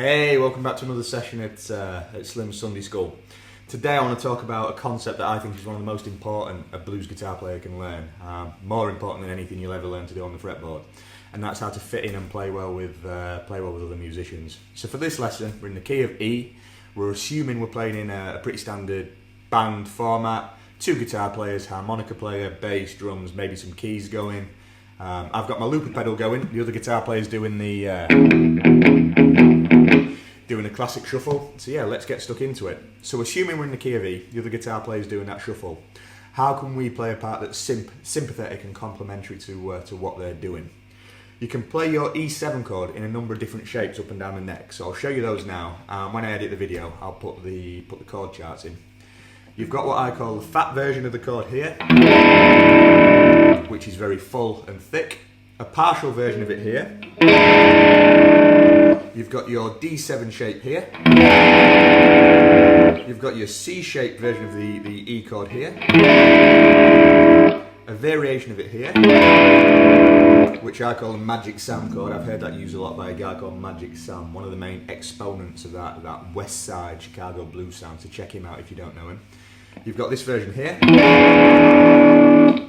Hey, welcome back to another session at Slim's Sunday School. Today I want to talk about a concept that I think is one of the most important a blues guitar player can learn. More important than anything you'll ever learn to do on the fretboard. And that's how to fit in and play well with other musicians. So for this lesson, we're in the key of E. We're assuming we're playing in a pretty standard band format. Two guitar players, harmonica player, bass, drums, maybe some keys going. I've got my looper pedal going. The other guitar player's doing the classic shuffle. So yeah, let's get stuck into it. So assuming we're in the key of E, the other guitar player's doing that shuffle. How can we play a part that's sympathetic and complementary to what they're doing? You can play your E7 chord in a number of different shapes up and down the neck. So I'll show you those now. When I edit the video, I'll put the chord charts in. You've got what I call the fat version of the chord here, which is very full and thick. A partial version of it here. You've got your D7 shape here. You've got your C-shaped version of the E chord here. A variation of it here, which I call a Magic Sam chord. I've heard that used a lot by a guy called Magic Sam, one of the main exponents of that West Side Chicago blues sound, so check him out if you don't know him. You've got this version here,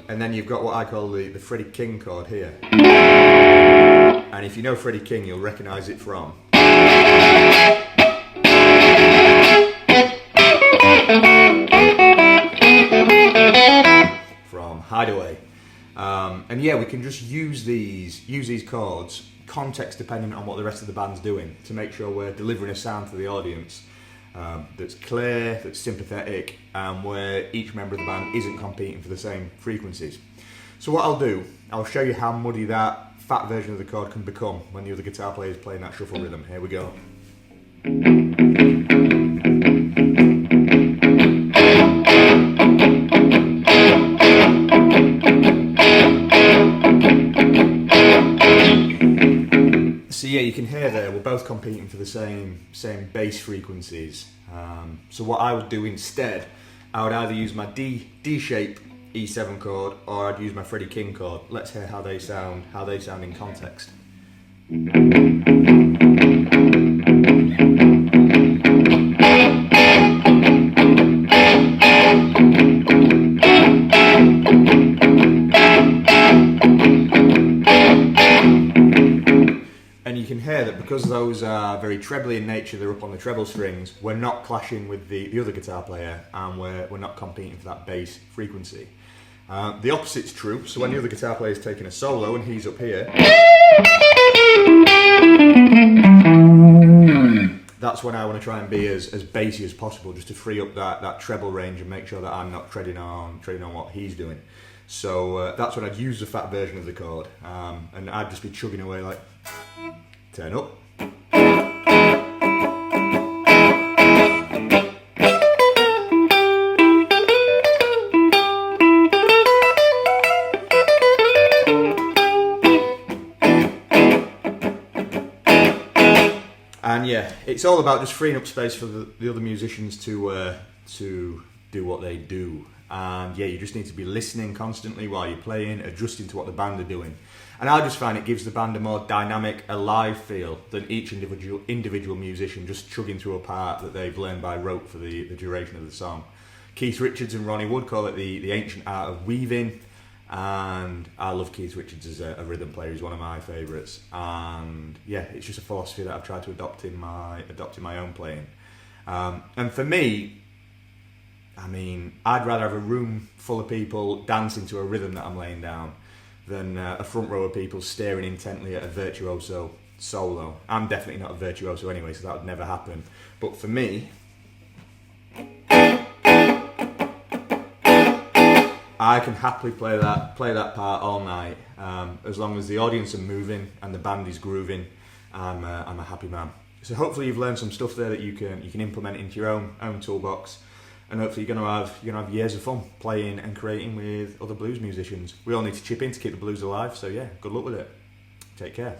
and then you've got what I call the Freddie King chord here. And if you know Freddie King, you'll recognise it from Hideaway. And yeah, we can just use these chords, context dependent on what the rest of the band's doing, to make sure we're delivering a sound to the audience that's clear, that's sympathetic, and where each member of the band isn't competing for the same frequencies. So what I'll do, I'll show you how muddy that fat version of the chord can become when the other guitar player is playing that shuffle rhythm. Here we go. So yeah, you can hear there, we're both competing for the same bass frequencies. So what I would do instead, I would either use my D-shape E7 chord, or I'd use my Freddie King chord. Let's hear how they sound in context. And you can hear that because those are very trebly in nature, they're up on the treble strings, we're not clashing with the other guitar player, and we're not competing for that bass frequency. The opposite's true, so when the other guitar player is taking a solo and he's up here, that's when I want to try and be as bassy as possible, just to free up that treble range and make sure that I'm not treading on what he's doing. So that's when I'd use the fat version of the chord, and I'd just be chugging away like, turn up. And yeah, it's all about just freeing up space for the other musicians to do what they do. And yeah, you just need to be listening constantly while you're playing, adjusting to what the band are doing. And I just find it gives the band a more dynamic, alive feel than each individual musician just chugging through a part that they've learned by rote for the duration of the song. Keith Richards and Ronnie Wood call it the ancient art of weaving. And I love Keith Richards as a rhythm player. He's one of my favourites. And yeah, it's just a philosophy that I've tried to adopt in my own playing. And for me, I mean, I'd rather have a room full of people dancing to a rhythm that I'm laying down than a front row of people staring intently at a virtuoso solo. I'm definitely not a virtuoso anyway, so that would never happen. But for me, I can happily play that part all night, as long as the audience are moving and the band is grooving. I'm a happy man. So hopefully you've learned some stuff there that you can implement into your own toolbox, and hopefully you're gonna have years of fun playing and creating with other blues musicians. We all need to chip in to keep the blues alive. So yeah, good luck with it. Take care.